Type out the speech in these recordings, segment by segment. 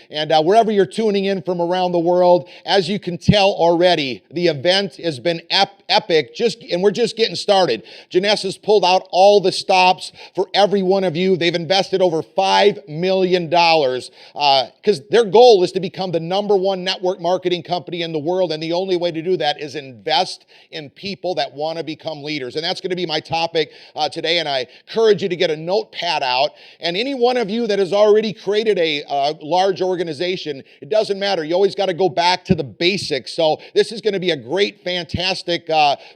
And wherever you're tuning in from around the world, as you can tell already, the event has been epic, and we're just getting started. Janess has pulled out all the stops for every one of you. They've invested over $5 million because their goal is to become the #1 network marketing company in the world, and the only way to do that is invest in people that want to become leaders. And that's going to be my topic today, and I encourage you to get a notepad out. And any one of you that has already created a large organization, it doesn't matter. You always got to go back to the basics. So this is going to be a great, fantastic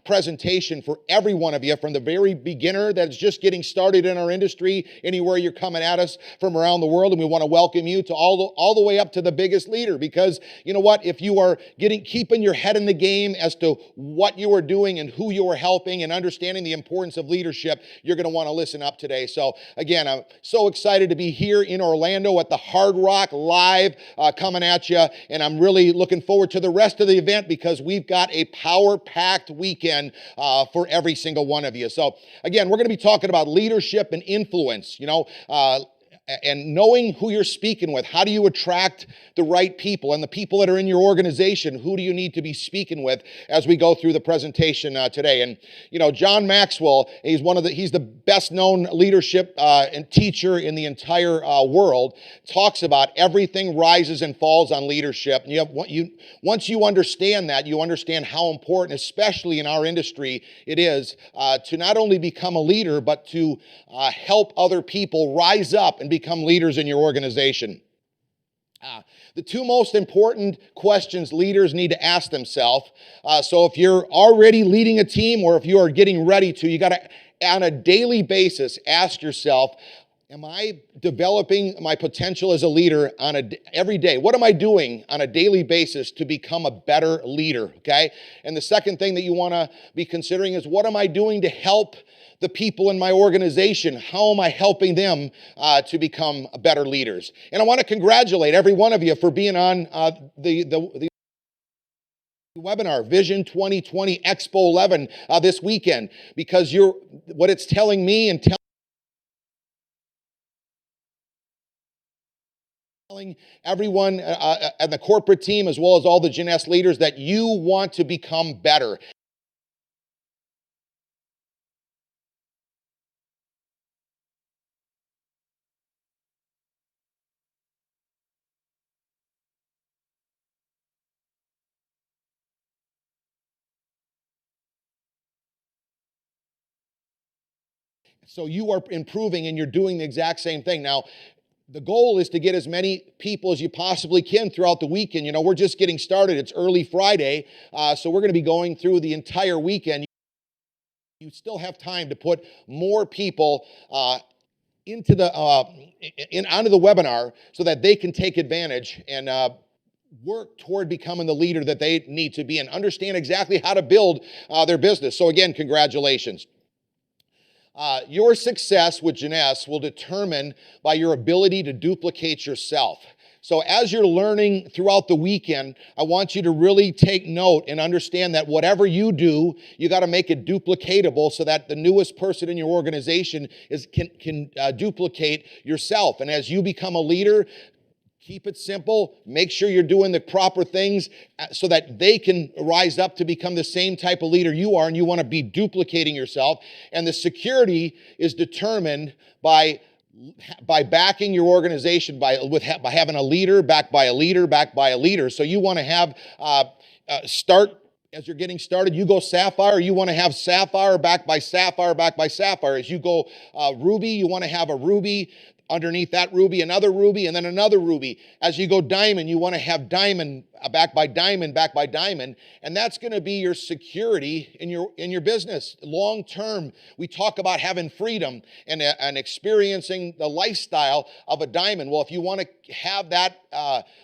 presentation for every one of you, from the very beginner that's just getting started in our industry, anywhere you're coming at us from around the world. And we want to welcome you to all the way up to the biggest leader, because you know what? If you are keeping your head in the game as to what you are doing and who you are helping and understanding the importance of leadership, you're going to want to listen up today. So again, I'm so excited to be here in Orlando at the Hard Rock Live coming at you, and I'm really looking forward to the rest of the event because we've got a power-packed weekend for every single one of you. So again, we're going to be talking about leadership and influence, and knowing who you're speaking with. How do you attract the right people and the people that are in your organization? Who do you need to be speaking with as we go through the presentation today? And John Maxwell, he's the best known leadership and teacher in the entire world. Talks about everything rises and falls on leadership. And once you understand that, you understand how important, especially in our industry, it is to not only become a leader, but to help other people rise up and become leaders in your organization. The two most important questions leaders need to ask themselves. So if you're already leading a team, or if you are getting ready to, you got to, on a daily basis, ask yourself, am I developing my potential as a leader every day? What am I doing on a daily basis to become a better leader, okay? And the second thing that you want to be considering is, what am I doing to help the people in my organization? How am I helping them to become better leaders? And I want to congratulate every one of you for being on the webinar, Vision 2020 Expo 11 this weekend, because what it's telling me and telling everyone and the corporate team, as well as all the Janess leaders, that you want to become better. So you are improving and you're doing the exact same thing. Now, the goal is to get as many people as you possibly can throughout the weekend. We're just getting started. It's early Friday, so we're going to be going through the entire weekend. You still have time to put more people onto the webinar so that they can take advantage and work toward becoming the leader that they need to be and understand exactly how to build their business. So again, congratulations. Your success with Janess will determine by your ability to duplicate yourself. So as you're learning throughout the weekend, I want you to really take note and understand that whatever you do, you got to make it duplicatable so that the newest person in your organization can duplicate yourself. And as you become a leader, keep it simple. Make sure you're doing the proper things so that they can rise up to become the same type of leader you are, and you want to be duplicating yourself. And the security is determined by backing your organization, by having a leader backed by a leader backed by a leader. So you want to have as you're getting started, you go Sapphire. You want to have Sapphire backed by Sapphire backed by Sapphire. As you go Ruby, you want to have a Ruby. Underneath that Ruby, another Ruby, and then another Ruby. As you go Diamond, you want to have Diamond backed by Diamond backed by Diamond, and that's going to be your security in your business. Long term, we talk about having freedom and experiencing the lifestyle of a diamond. Well, if you want to have that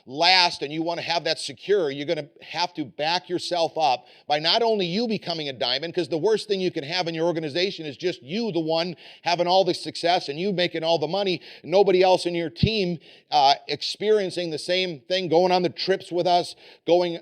last and you want to have that secure, you're going to have to back yourself up by not only you becoming a diamond, because the worst thing you can have in your organization is just you, the one having all the success and you making all the money, nobody else in your team experiencing the same thing, going on the trips with us, going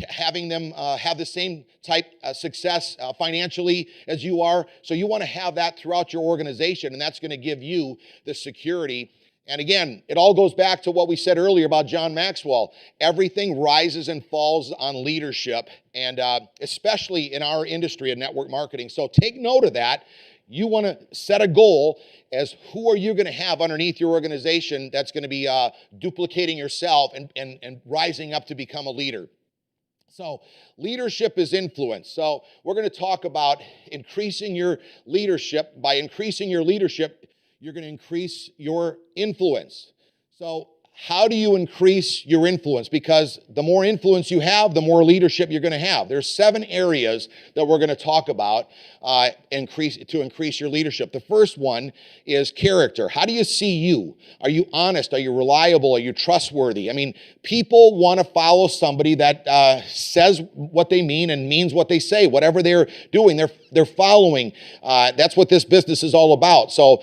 having them have the same type of success financially as you are. So you want to have that throughout your organization, and that's going to give you the security And again, it all goes back to what we said earlier about John Maxwell. Everything rises and falls on leadership, and especially in our industry of network marketing. So take note of that. You want to set a goal as who are you going to have underneath your organization that's going to be duplicating yourself and rising up to become a leader. So leadership is influence. So we're going to talk about increasing your leadership. By increasing your leadership, you're going to increase your influence. So how do you increase your influence? Because the more influence you have, the more leadership you're going to have. There's 7 areas that we're going to talk about to increase your leadership. The first one is character. How do you see you? Are you honest? Are you reliable? Are you trustworthy? I mean, people want to follow somebody that says what they mean and means what they say. Whatever they're doing, they're following. That's what this business is all about. So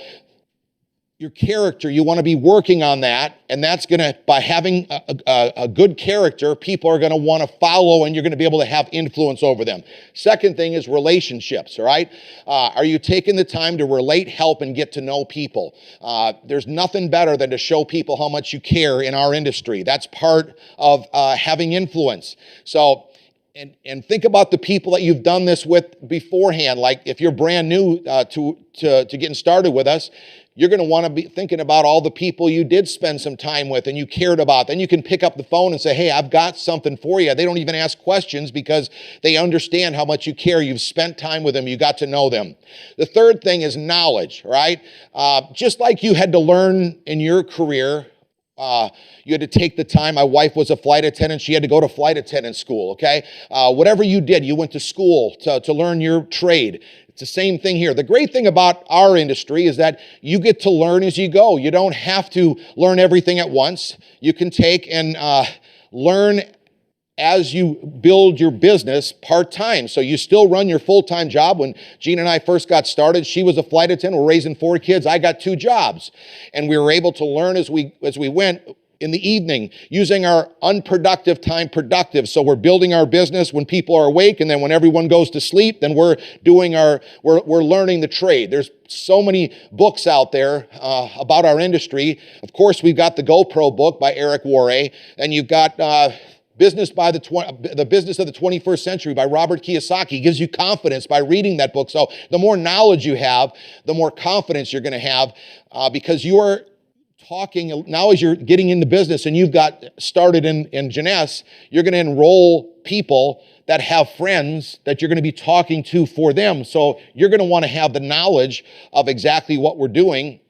your character, you want to be working on that, and that's going to, by having a good character, people are going to want to follow, and you're going to be able to have influence over them. Second thing is relationships, all right? Are you taking the time to relate, help, and get to know people? There's nothing better than to show people how much you care in our industry. That's part of having influence. So, and think about the people that you've done this with beforehand. Like if you're brand new to getting started with us, you're going to want to be thinking about all the people you did spend some time with and you cared about. Then you can pick up the phone and say, hey, I've got something for you. They don't even ask questions because they understand how much you care. You've spent time with them. You got to know them. The third thing is knowledge, right? Just like you had to learn in your career, you had to take the time. My wife was a flight attendant. She had to go to flight attendant school, okay? Whatever you did, you went to school to learn your trade. It's the same thing here. The great thing about our industry is that you get to learn as you go. You don't have to learn everything at once. You can take and learn as you build your business part-time. So you still run your full-time job. When Jean and I first got started, she was a flight attendant. We're raising 4 kids. I got 2 jobs. And we were able to learn as we went in the evening, using our unproductive time productive. So we're building our business when people are awake, and then when everyone goes to sleep, then we're learning the trade. There's so many books out there about our industry. Of course, we've got the GoPro book by Eric Worre, and you've got the Business of the 21st Century by Robert Kiyosaki. Gives you confidence by reading that book. So the more knowledge you have, the more confidence you're going to have because you are talking now as you're getting into business and you've got started in Jeunesse, you're going to enroll people that have friends that you're going to be talking to for them. So you're going to want to have the knowledge of exactly what we're doing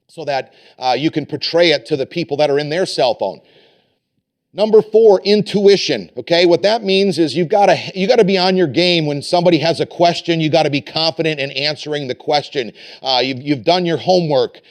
so that you can portray it to the people that are in their cell phone. Number 4, intuition. Okay, what that means is you got to be on your game when somebody has a question. You got to be confident in answering the question. You've done your homework.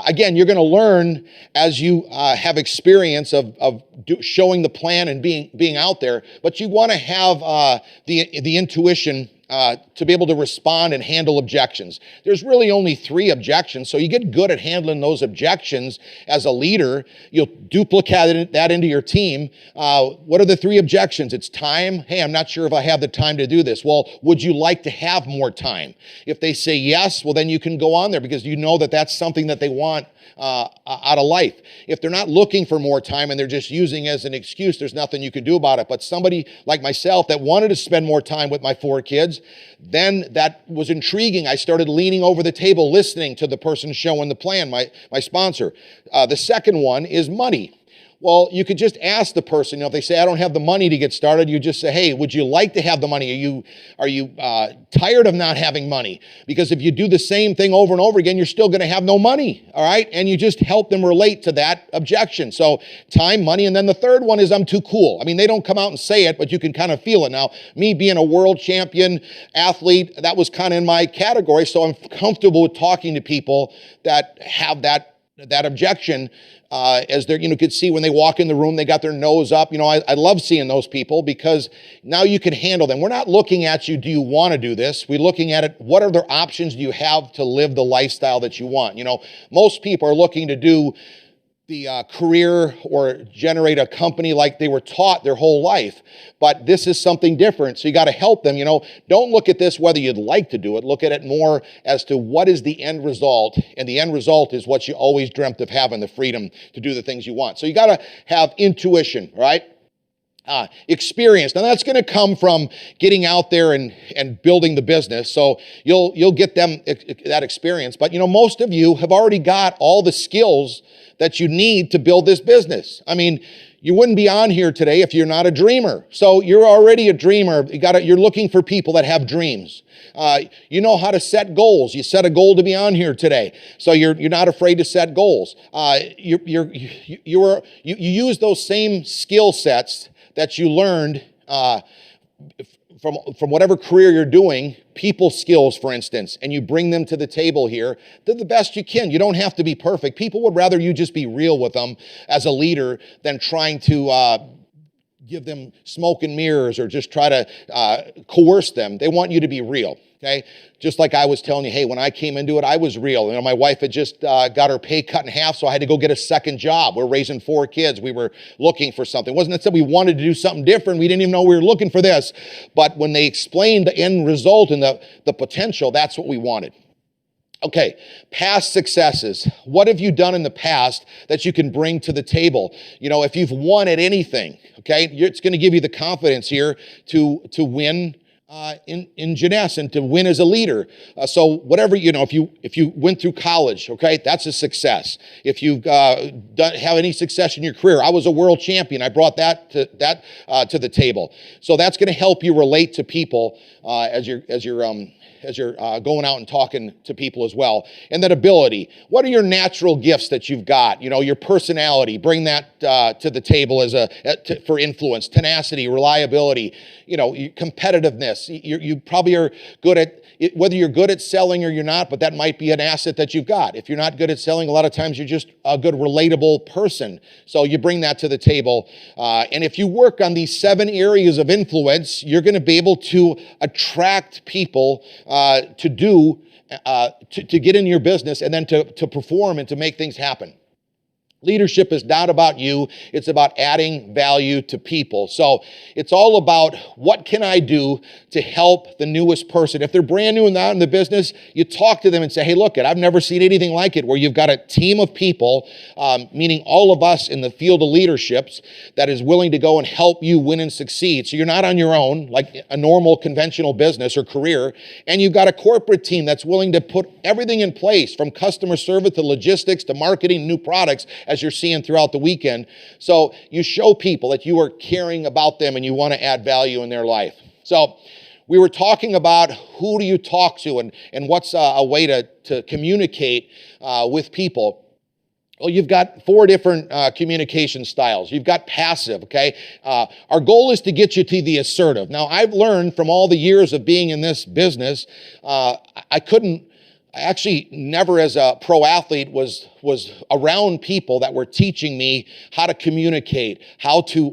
Again, you're going to learn as you have experience of showing the plan and being out there. But you want to have the intuition to be able to respond and handle objections. There's really only 3 objections, so you get good at handling those objections as a leader. You'll duplicate that into your team. What are the 3 objections? It's time. Hey, I'm not sure if I have the time to do this. Well, would you like to have more time? If they say yes, well, then you can go on there because you know that that's something that they want out of life. If they're not looking for more time and they're just using it as an excuse, there's nothing you can do about it. But somebody like myself that wanted to spend more time with my 4 kids, then that was intriguing. I started leaning over the table, listening to the person showing the plan, my sponsor. The second one is money. Well, you could just ask the person, if they say, I don't have the money to get started, you just say, hey, would you like to have the money? Are you tired of not having money? Because if you do the same thing over and over again, you're still going to have no money, all right? And you just help them relate to that objection. So time, money, and then the third one is I'm too cool. I mean, they don't come out and say it, but you can kind of feel it. Now, me being a world champion athlete, that was kind of in my category, so I'm comfortable with talking to people that have that objection. As they're, could see when they walk in the room, they got their nose up. I love seeing those people because now you can handle them. We're not looking at you, do you want to do this? We're looking at it, what other options do you have to live the lifestyle that you want? Most people are looking to do career or generate a company like they were taught their whole life. But this is something different. So you got to help them. Don't look at this whether you'd like to do it. Look at it more as to what is the end result. And the end result is what you always dreamt of having, the freedom to do the things you want. So you got to have intuition, right? Experience. Now that's going to come from getting out there and building the business. So you'll get them that experience. But most of you have already got all the skills that you need to build this business. I mean, you wouldn't be on here today if you're not a dreamer. So you're already a dreamer. You're looking for people that have dreams. You know how to set goals. You set a goal to be on here today, so you're not afraid to set goals. You use those same skill sets that you learned from whatever career you're doing, people skills, for instance, and you bring them to the table here. Do the best you can. You don't have to be perfect. People would rather you just be real with them as a leader than trying to give them smoke and mirrors or just try to coerce them. They want you to be real. Okay, just like I was telling you, hey, when I came into it, I was real. My wife had just got her pay cut in half, so I had to go get a second job. We're raising 4 kids. We were looking for something. It wasn't that we wanted to do something different. We didn't even know we were looking for this. But when they explained the end result and the potential, that's what we wanted. Okay, past successes. What have you done in the past that you can bring to the table? If you've won at anything, okay, it's going to give you the confidence here to win in Jeunesse and to win as a leader. So whatever, if you went through college, okay, that's a success. If you've have any success in your career, I was a world champion. I brought that to the table. So that's going to help you relate to people as you're going out and talking to people as well. And that ability. What are your natural gifts that you've got? Your personality. Bring that to the table for influence. Tenacity, reliability. Competitiveness. You probably are good at it, whether you're good at selling or you're not, but that might be an asset that you've got. If you're not good at selling, a lot of times you're just a good, relatable person. So you bring that to the table. And if you work on these 7 areas of influence, you're going to be able to attract people to get in your business and then to perform and to make things happen. Leadership is not about you. It's about adding value to people. So it's all about what can I do to help the newest person. If they're brand new and not in the business, you talk to them and say, hey, look, I've never seen anything like it, where you've got a team of people, meaning all of us in the field of leaderships, that is willing to go and help you win and succeed. So you're not on your own, like a normal conventional business or career, and you've got a corporate team that's willing to put everything in place, from customer service to logistics to marketing new products, as you're seeing throughout the weekend. So you show people that you are caring about them and you want to add value in their life. So we were talking about who do you talk to and what's a way to communicate with people. Well, you've got 4 different communication styles. You've got passive, okay? Our goal is to get you to the assertive. Now, I've learned from all the years of being in this business, I actually never as a pro athlete was around people that were teaching me how to communicate,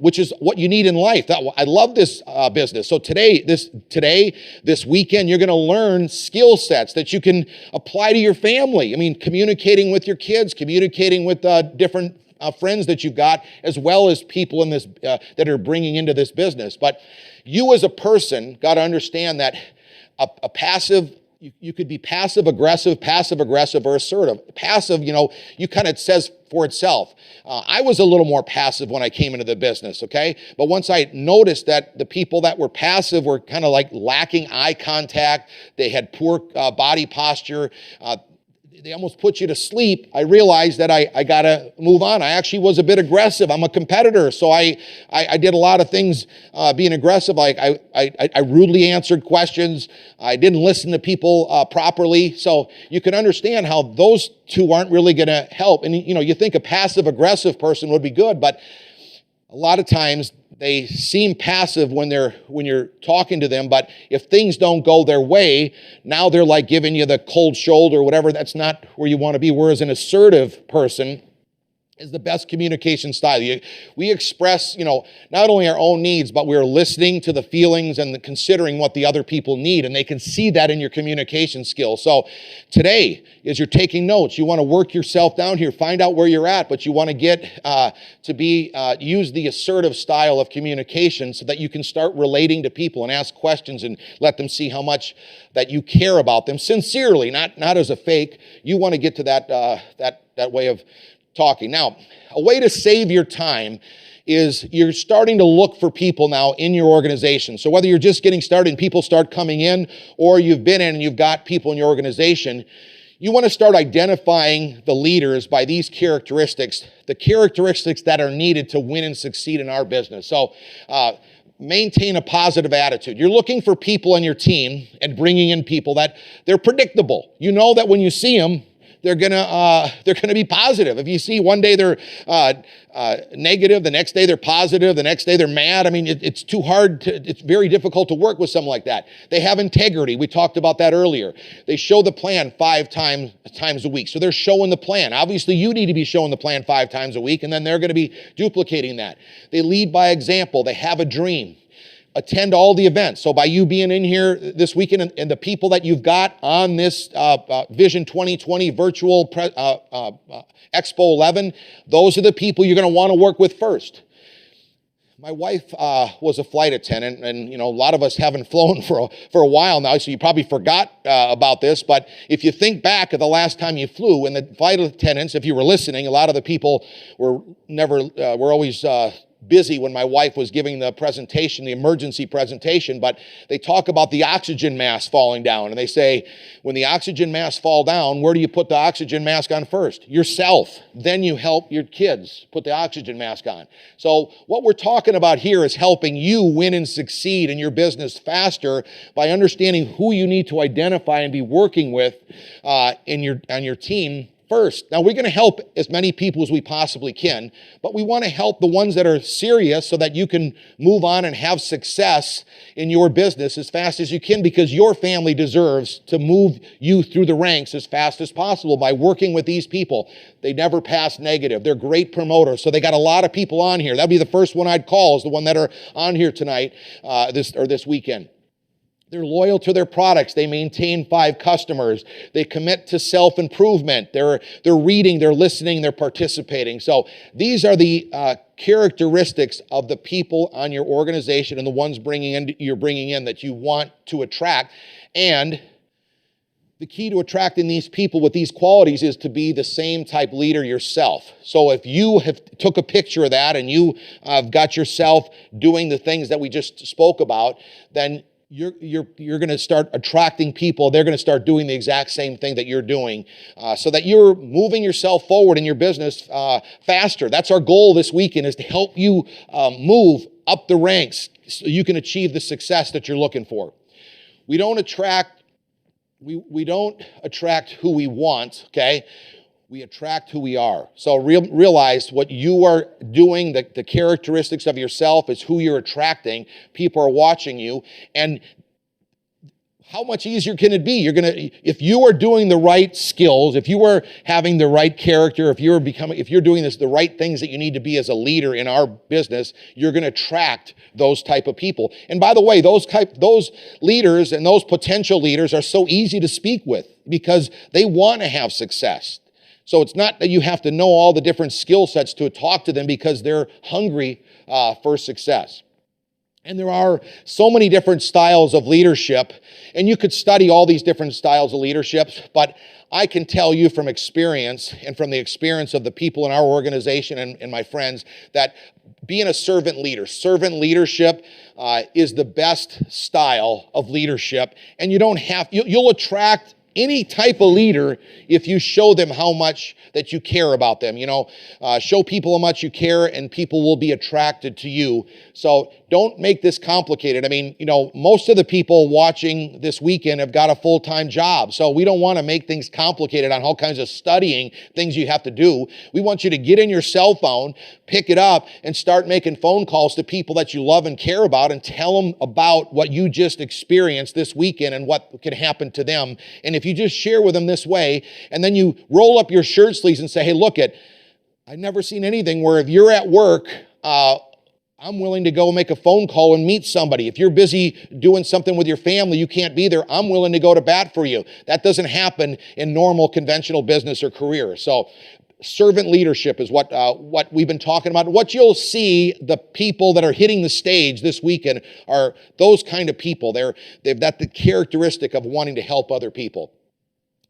which is what you need in life. I love this business. So this weekend, you're going to learn skill sets that you can apply to your family. I mean, communicating with your kids, communicating with different friends that you've got, as well as people in this that are bringing into this business. But you as a person got to understand that a passive, you could be passive aggressive, or assertive. Passive, you kind of says for itself. I was a little more passive when I came into the business, okay? But once I noticed that the people that were passive were kind of like lacking eye contact, they had poor body posture, they almost put you to sleep, I realized that I got to move on. I actually was a bit aggressive. I'm a competitor, so I did a lot of things being aggressive. Like I rudely answered questions. I didn't listen to people properly. So you can understand how those two aren't really going to help. And you think a passive-aggressive person would be good, but a lot of times they seem passive when you're talking to them, but if things don't go their way, now they're like giving you the cold shoulder or whatever. That's not where you want to be. Whereas an assertive person is the best communication style. We express, not only our own needs, but we're listening to the feelings and considering what the other people need, and they can see that in your communication skills. So today, as you're taking notes, you want to work yourself down here, find out where you're at, but you want to get use the assertive style of communication so that you can start relating to people and ask questions and let them see how much that you care about them sincerely, not as a fake. You want to get to that way of talking. Now, a way to save your time is you're starting to look for people now in your organization. So whether you're just getting started and people start coming in, or you've been in and you've got people in your organization, you want to start identifying the leaders by these characteristics, the characteristics that are needed to win and succeed in our business. So maintain a positive attitude. You're looking for people on your team and bringing in people that they're predictable. You know that when you see them, they're gonna be positive. If you see one day they're negative, the next day they're positive, the next day they're mad. I mean, it's too hard. It's very difficult to work with someone like that. They have integrity. We talked about that earlier. They show the plan 5 times a week. So they're showing the plan. Obviously, you need to be showing the plan 5 times a week, and then they're going to be duplicating that. They lead by example. They have a dream. Attend all the events. So by you being in here this weekend and the people that you've got on this Vision 2020 virtual Expo 11, those are the people you're going to want to work with first. My wife was a flight attendant, and a lot of us haven't flown for a while now, so you probably forgot about this. But if you think back at the last time you flew, and the flight attendants, if you were listening, a lot of the people were always busy when my wife was giving the presentation, the emergency presentation, but they talk about the oxygen mask falling down, and they say, when the oxygen masks fall down, where do you put the oxygen mask on first? Yourself. Then you help your kids put the oxygen mask on. So what we're talking about here is helping you win and succeed in your business faster by understanding who you need to identify and be working with on your team first. Now, we're going to help as many people as we possibly can, but we want to help the ones that are serious so that you can move on and have success in your business as fast as you can, because your family deserves to move you through the ranks as fast as possible by working with these people. They never pass negative. They're great promoters. So they got a lot of people on here. That'd be the first one I'd call, is the one that are on here tonight, this weekend. They're loyal to their products. They maintain 5 customers. They commit to self-improvement. They're reading, they're listening, they're participating. So these are the characteristics of the people on your organization and the ones you're bringing in that you want to attract. And the key to attracting these people with these qualities is to be the same type leader yourself. So if you have took a picture of that and you have got yourself doing the things that we just spoke about, then you're going to start attracting people. They're going to start doing the exact same thing that you're doing, so that you're moving yourself forward in your business faster. That's our goal this weekend, is to help you move up the ranks so you can achieve the success that you're looking for. We don't attract who we want, okay? We attract who we are. So realize what you are doing, the characteristics of yourself is who you're attracting. People are watching you. And how much easier can it be? If you are doing the right skills, if you are having the right character, if you're doing the right things that you need to be as a leader in our business, you're going to attract those type of people. And by the way, those leaders and those potential leaders are so easy to speak with because they want to have success. So it's not that you have to know all the different skill sets to talk to them, because they're hungry for success. And there are so many different styles of leadership, and you could study all these different styles of leadership, but I can tell you from experience and from the experience of the people in our organization and my friends that being a servant leadership is the best style of leadership. And you'll attract any type of leader if you show them how much that you care about them. Show people how much you care, and people will be attracted to you. So don't make this complicated. I mean, most of the people watching this weekend have got a full-time job. So we don't want to make things complicated on all kinds of studying things you have to do. We want you to get in your cell phone, pick it up, and start making phone calls to people that you love and care about, and tell them about what you just experienced this weekend and what can happen to them. And if you just share with them this way, and then you roll up your shirt sleeves and say, hey, look, I've never seen anything where if you're at work, I'm willing to go make a phone call and meet somebody. If you're busy doing something with your family, you can't be there, I'm willing to go to bat for you. That doesn't happen in normal conventional business or career. So servant leadership is what we've been talking about. What you'll see, the people that are hitting the stage this weekend are those kind of people. They've got the characteristic of wanting to help other people.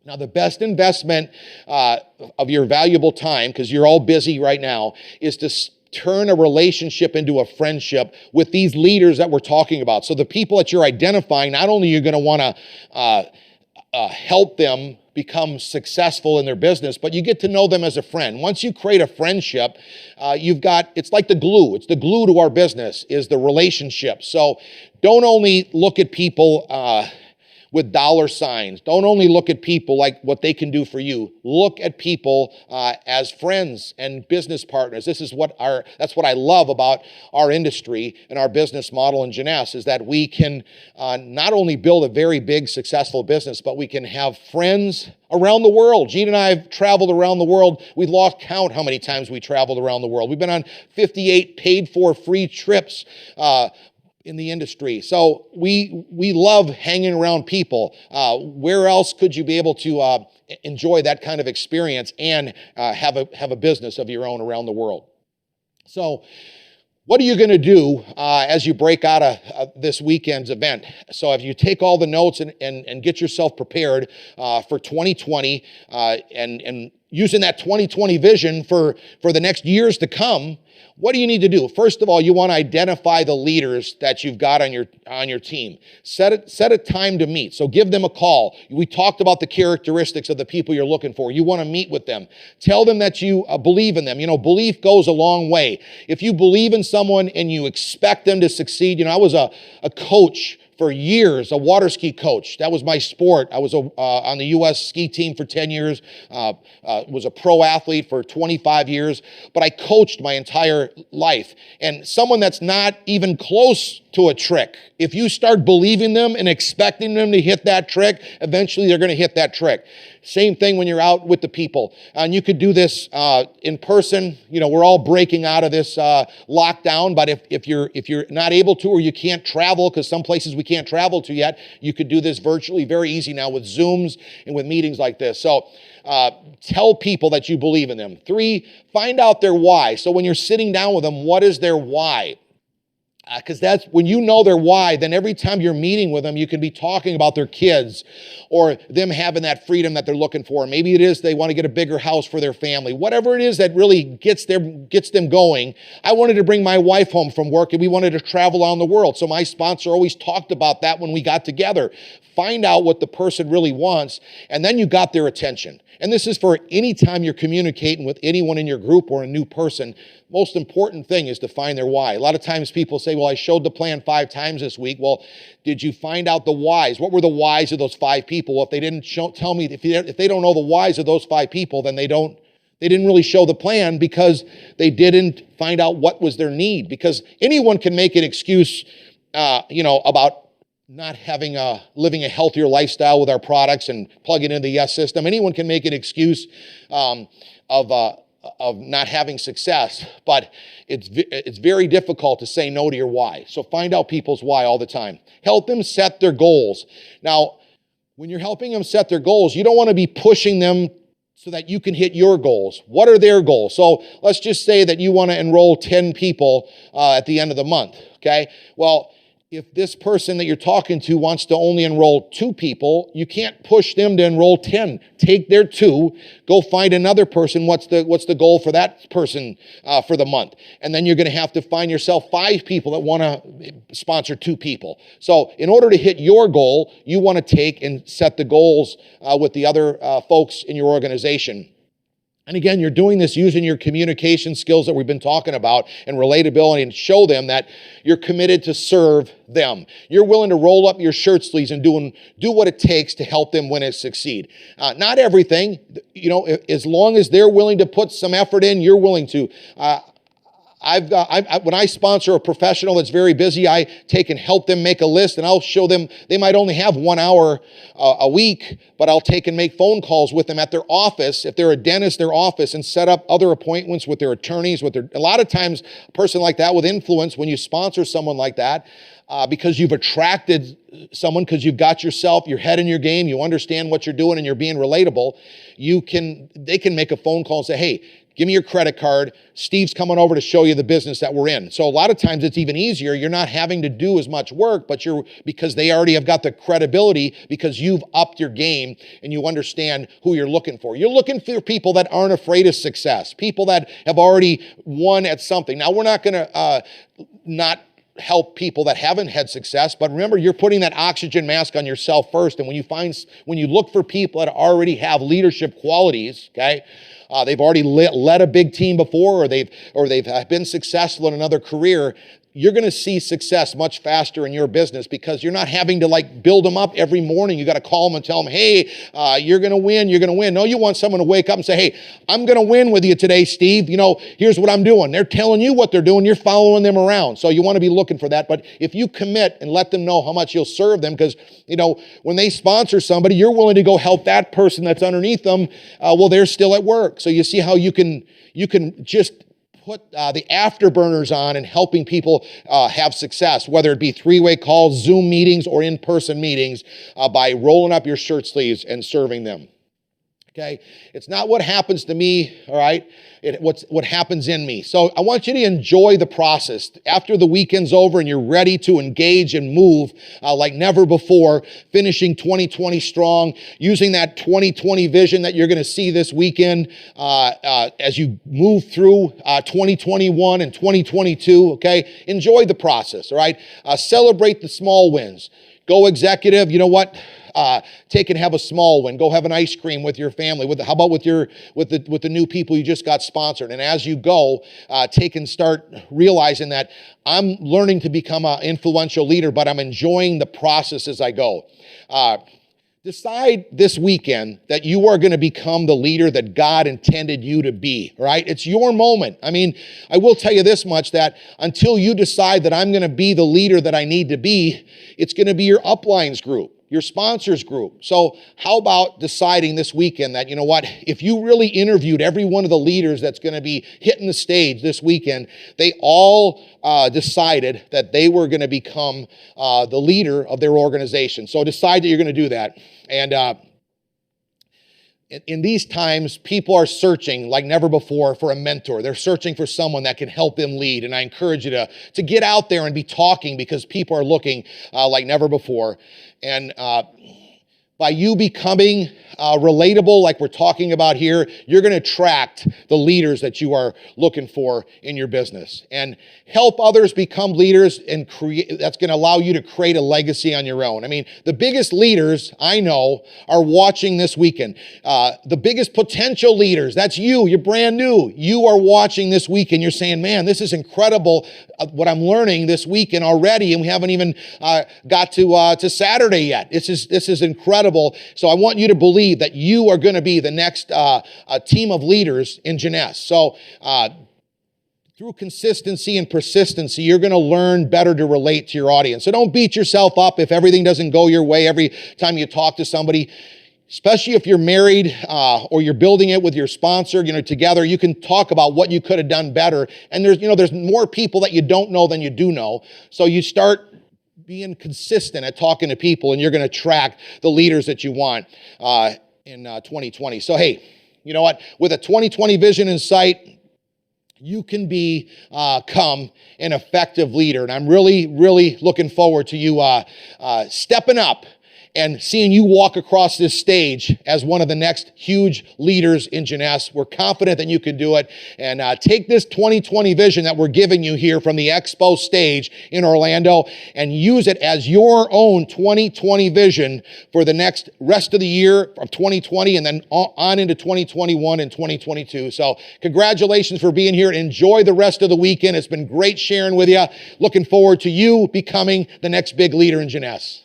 Now, the best investment of your valuable time, because you're all busy right now, is to turn a relationship into a friendship with these leaders that we're talking about. So the people that you're identifying, not only are you going to want to help them become successful in their business, but you get to know them as a friend. Once you create a friendship, it's like the glue. It's the glue to our business is the relationship. So don't only look at people with dollar signs. Don't only look at people like what they can do for you. Look at people as friends and business partners. That's what I love about our industry and our business model in Jeunesse is that we can not only build a very big, successful business, but we can have friends around the world. Gene and I have traveled around the world. We've lost count how many times we traveled around the world. We've been on 58 paid for free trips in the industry. So we love hanging around people. Where else could you be able to enjoy that kind of experience and have a business of your own around the world? So what are you going to do as you break out of this weekend's event? So if you take all the notes and get yourself prepared for 2020 and using that 2020 vision for the next years to come, what do you need to do? First of all, you want to identify the leaders that you've got on your team. Set a time to meet. So give them a call. We talked about the characteristics of the people you're looking for. You want to meet with them. Tell them that you believe in them. Belief goes a long way. If you believe in someone and you expect them to succeed, I was a coach for years, a water ski coach. That was my sport. I was on the U.S. ski team for 10 years, was a pro athlete for 25 years, but I coached my entire life. And someone that's not even close to a trick, if you start believing them and expecting them to hit that trick, eventually they're going to hit that trick. Same thing when you're out with the people. And you could do this in person. We're all breaking out of this lockdown, but if you're not able to or you can't travel, because some places we can't travel to yet, you could do this virtually very easy now with Zooms and with meetings like this. So tell people that you believe in them. 3, find out their why. So when you're sitting down with them, what is their why? Because that's when you know their why, then every time you're meeting with them, you can be talking about their kids or them having that freedom that they're looking for. Maybe it is they want to get a bigger house for their family. Whatever it is that really gets them going. I wanted to bring my wife home from work and we wanted to travel around the world. So my sponsor always talked about that when we got together. Find out what the person really wants, and then you got their attention. And this is for any time you're communicating with anyone in your group or a new person. Most important thing is to find their why. A lot of times people say, well, I showed the plan 5 times this week. Well, did you find out the whys? What were the whys of those 5 people? Well, if they didn't tell me, if they don't know the whys of those 5 people, then they didn't really show the plan because they didn't find out what was their need. Because anyone can make an excuse, about not living a healthier lifestyle with our products and plugging into the Yes system. Anyone can make an excuse of not having success, but it's very difficult to say no to your why. So find out people's why all the time. Help them set their goals. Now, when you're helping them set their goals, you don't want to be pushing them so that you can hit your goals. What are their goals? So let's just say that you want to enroll 10 people at the end of the month, okay? Well, if this person that you're talking to wants to only enroll 2 people, you can't push them to enroll 10. Take their 2, go find another person. What's the goal for that person for the month? And then you're going to have to find yourself 5 people that want to sponsor 2 people. So in order to hit your goal, you want to take and set the goals with the other folks in your organization. And again, you're doing this using your communication skills that we've been talking about and relatability, and show them that you're committed to serve them. You're willing to roll up your shirt sleeves and do what it takes to help them win and succeed. Not everything, as long as they're willing to put some effort in, you're willing to. when I sponsor a professional that's very busy, I take and help them make a list, and I'll show them, they might only have 1 hour a week, but I'll take and make phone calls with them at their office, if they're a dentist, their office, and set up other appointments with their attorneys, a lot of times, a person like that with influence, when you sponsor someone like that, because you've attracted someone, because you've got your head in your game, you understand what you're doing, and you're being relatable, they can make a phone call and say, hey, give me your credit card. Steve's coming over to show you the business that we're in. So a lot of times it's even easier. You're not having to do as much work, but because they already have got the credibility, because you've upped your game and you understand who you're looking for. You're looking for people that aren't afraid of success, people that have already won at something. Now, we're not going to not help people that haven't had success, but remember, you're putting that oxygen mask on yourself first. And when you look for people that already have leadership qualities, okay, they've already led a big team before, or they've been successful in another career, you're going to see success much faster in your business, because you're not having to build them up every morning. You got to call them and tell them, hey, you're going to win. You're going to win. No, you want someone to wake up and say, hey, I'm going to win with you today, Steve. Here's what I'm doing. They're telling you what they're doing. You're following them around. So you want to be looking for that. But if you commit and let them know how much you'll serve them, because, when they sponsor somebody, you're willing to go help that person that's underneath them while they're still at work. So you see how you can just put the afterburners on and helping people have success, whether it be three-way calls, Zoom meetings, or in-person meetings, by rolling up your shirt sleeves and serving them. Okay? It's not what happens to me, all right? What happens in me. So I want you to enjoy the process. After the weekend's over and you're ready to engage and move like never before, finishing 2020 strong, using that 2020 vision that you're going to see this weekend as you move through 2021 and 2022, okay? Enjoy the process, all right? Celebrate the small wins. Go executive, you know what? Take and have a small one. Go have an ice cream with your family. How about with the new people you just got sponsored? And as you go, take and start realizing that I'm learning to become an influential leader, but I'm enjoying the process as I go. Decide this weekend that you are going to become the leader that God intended you to be, right? It's your moment. I mean, I will tell you this much, that until you decide that I'm going to be the leader that I need to be, it's going to be your uplines group, your sponsors group. So how about deciding this weekend that, you know what, if you really interviewed every one of the leaders that's going to be hitting the stage this weekend, they all decided that they were going to become the leader of their organization. So decide that you're going to do that. And in these times, people are searching like never before for a mentor. They're searching for someone that can help them lead. And I encourage you to get out there and be talking, because people are looking like never before. And by you becoming relatable, like we're talking about here, you're going to attract the leaders that you are looking for in your business, and help others become leaders, and that's going to allow you to create a legacy on your own. I mean, the biggest leaders I know are watching this weekend. The biggest potential leaders, that's you. You're brand new. You are watching this weekend. You're saying, man, this is incredible what I'm learning this weekend already, and we haven't even got to Saturday yet. This is incredible. So I want you to believe that you are going to be the next team of leaders in Jeunesse. So through consistency and persistency, you're going to learn better to relate to your audience. So don't beat yourself up if everything doesn't go your way every time you talk to somebody. Especially if you're married or you're building it with your sponsor, together, you can talk about what you could have done better. And there's more people that you don't know than you do know. So you start being consistent at talking to people, and you're going to attract the leaders that you want in 2020. So, hey, you know what? With a 2020 vision in sight, you can become an effective leader. And I'm really, really looking forward to you stepping up and seeing you walk across this stage as one of the next huge leaders in Jeunesse. We're confident that you can do it. And take this 2020 vision that we're giving you here from the Expo stage in Orlando and use it as your own 2020 vision for the next rest of the year of 2020, and then on into 2021 and 2022. So congratulations for being here. Enjoy the rest of the weekend. It's been great sharing with you. Looking forward to you becoming the next big leader in Jeunesse.